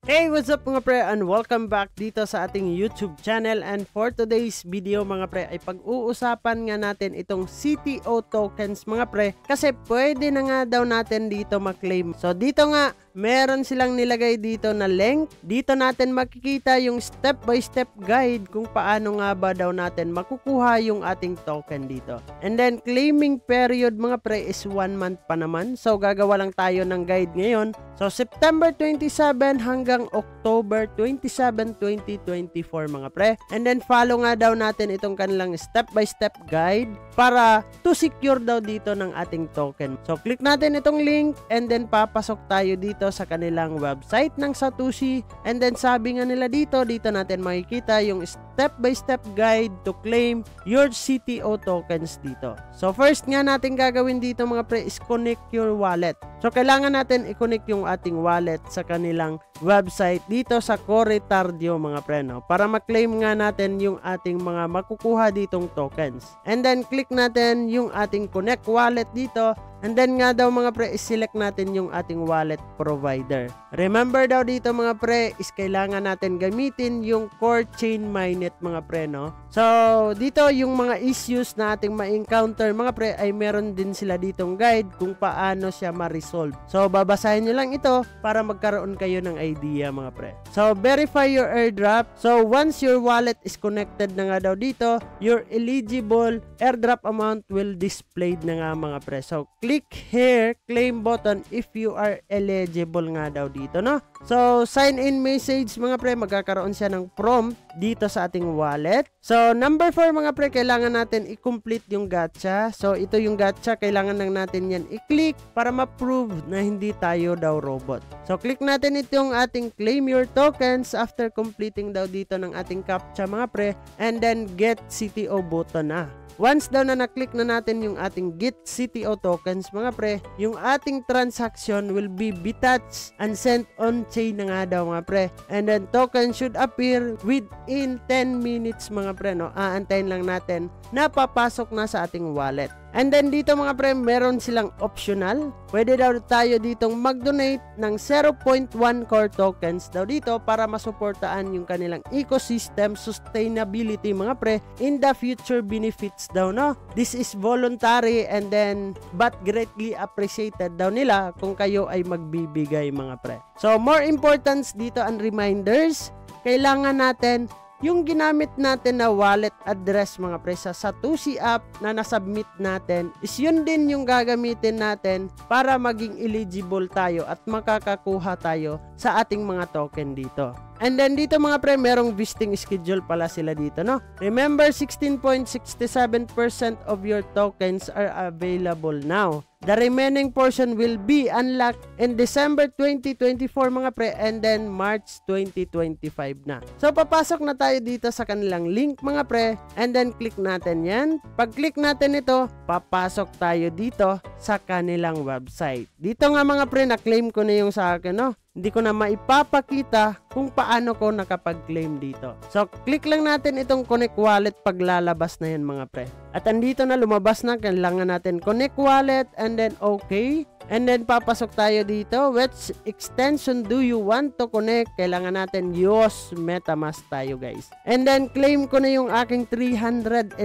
Hey, what's up mga pre, and welcome back dito sa ating YouTube channel. And for today's video mga pre ay pag-uusapan nga natin itong CTO tokens mga pre, kasi pwede na nga daw natin dito maklaim. So dito nga meron silang nilagay dito na link. Dito natin makikita yung step by step guide kung paano nga ba daw natin makukuha yung ating token dito. And then claiming period mga pre is 1 month pa naman. So gagawa lang tayo ng guide ngayon. So September 27 hanggang October 27, 2024 mga pre. And then follow nga daw natin itong kanilang step by step guide para to secure daw dito ng ating token. So click natin itong link and then papasok tayo dito sa kanilang website ng Satoshi. And then sabi nga nila dito natin makikita yung step by step guide to claim your CTO tokens dito. So first nga natin gagawin dito mga pre is connect your wallet. So kailangan natin i-connect yung ating wallet sa kanilang website dito sa Coretardio mga pre, no? Para ma-claim nga natin yung ating mga makukuha ditong tokens. And then click natin yung ating connect wallet dito. And then nga daw mga pre, select natin yung ating wallet provider. Remember daw dito mga pre, is kailangan natin gamitin yung Core Chain Mainnet mga pre, no? So, dito yung mga issues na ating ma-encounter mga pre, ay meron din sila ditong guide kung paano siya ma-resolve. So, babasahin nyo lang ito para magkaroon kayo ng idea mga pre. So, verify your airdrop. So, once your wallet is connected na nga daw dito, your eligible airdrop amount will displayed na nga mga pre. So, click here, claim button if you are eligible nga daw dito, no? So, sign in message mga pre, magkakaroon siya ng prompt dito sa ating wallet. So, number 4 mga pre, kailangan natin i-complete yung gacha. So, ito yung gacha, kailangan lang natin yan i-click para ma-prove na hindi tayo daw robot. So, click natin itong ating claim your tokens after completing daw dito ng ating captcha mga pre, and then get CTO button na. Once daw na na-click na natin yung ating get CTO tokens mga pre, yung ating transaction will be detached and sent on-chain na nga daw mga pre. And then token should appear within 10 minutes mga pre, no? Aantayin lang natin na papasok na sa ating wallet. And then dito mga pre, meron silang optional. Pwede daw tayo ditong mag-donate ng 0.1 core tokens daw dito para masuportaan yung kanilang ecosystem sustainability mga pre in the future benefits daw, no? This is voluntary and then but greatly appreciated daw nila kung kayo ay magbibigay mga pre. So more importance dito and reminders, kailangan natin yung ginamit natin na wallet address mga pre sa Satoshi app na nasubmit natin is yun din yung gagamitin natin para maging eligible tayo at makakakuha tayo sa ating mga token dito. And then dito mga pre, merong vesting schedule pala sila dito, no? Remember, 16.67% of your tokens are available now. The remaining portion will be unlocked in December 2024 mga pre, and then March 2025 na. So papasok na tayo dito sa kanilang link mga pre, and then click natin yan. Pag click natin ito, papasok tayo dito sa kanilang website. Dito nga mga pre, na-claim ko na yung sa akin, no? Hindi ko na maipapakita kung paano ko nakapag-claim dito. So, click lang natin itong connect wallet pag lalabas na yan mga pre. At andito na, lumabas na, kailangan natin connect wallet and then okay. And then papasok tayo dito. Which extension do you want to connect? Kailangan natin use MetaMask tayo guys. And then claim ko na yung aking 311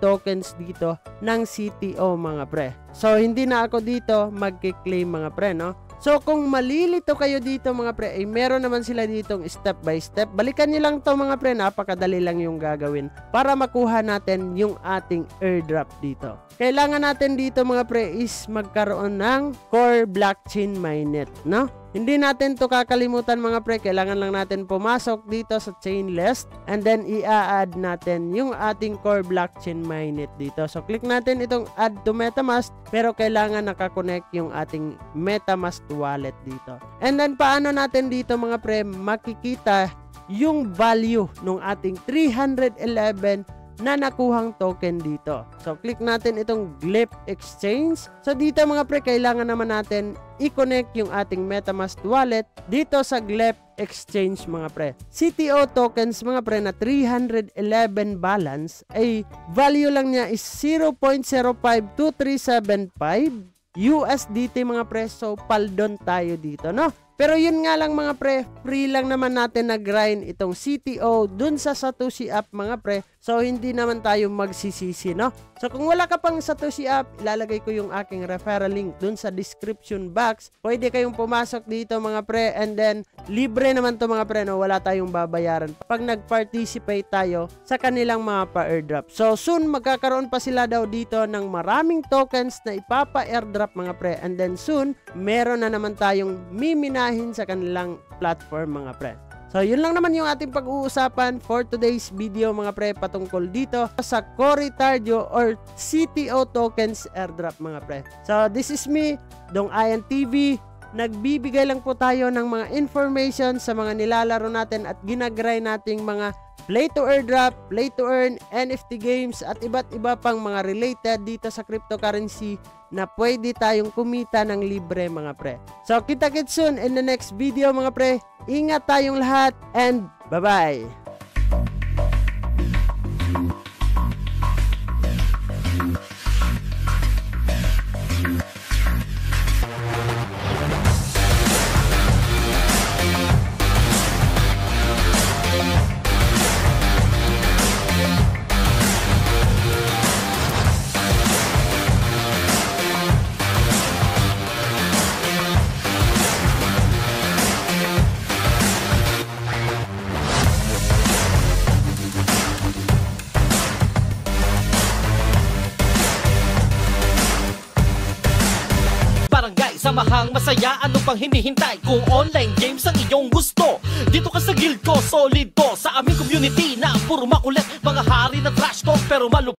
tokens dito ng CTO mga pre. So, hindi na ako dito magki-claim mga pre, no? So, kung malilito kayo dito mga pre, ay meron naman sila ditong step by step. Balikan nyo lang to mga pre, napakadali lang yung gagawin para makuha natin yung ating airdrop dito. Kailangan natin dito mga pre is magkaroon ng core blockchain mainnet, no? Hindi natin to kakalimutan mga pre, kailangan lang natin pumasok dito sa chain list and then i-add natin yung ating core blockchain mainnet dito. So click natin itong add to MetaMask, pero kailangan nakakonect yung ating MetaMask wallet dito. And then paano natin dito mga pre makikita yung value ng ating 311 na nakuhang token dito. So, click natin itong Glyph Exchange. So, dito mga pre, kailangan naman natin i-connect yung ating MetaMask wallet dito sa Glyph Exchange mga pre. CTO tokens mga pre na 311 balance ay value lang niya is 0.052375 USDT mga pre. So paldon tayo dito, no? Pero yun nga lang mga pre, free lang naman natin na grind itong CTO dun sa Satoshi app mga pre. So hindi naman tayo magsisisi, no? So kung wala ka pang Satoshi app, ilalagay ko yung aking referral link dun sa description box. Pwede kayong pumasok dito mga pre, and then libre naman to mga pre, no? Wala tayong babayaran pag nag-participate tayo sa kanilang mga pa-airdrop. So soon magkakaroon pa sila daw dito ng maraming tokens na ipapa-airdrop mga pre, and then soon meron na naman tayong miminahin sa kanilang platform mga pre. So yun lang naman yung ating pag-uusapan for today's video mga pre, patungkol dito sa Cory Tardio or CTO tokens airdrop mga pre. So this is me, Dong Ayan TV. Nagbibigay lang po tayo ng mga information sa mga nilalaro natin at ginagray nating mga play to airdrop, play to earn, NFT games at iba't iba pang mga related dito sa cryptocurrency na pwede tayong kumita ng libre mga pre. So kita-kits soon in the next video mga pre. Ingat tayong lahat and bye-bye! Samahang masaya, ano pang hinihintay? Kung online games ang iyong gusto, dito ka sa guild ko, solid to. Sa aming community na puro makulit, mga hari na trash talk pero malupit.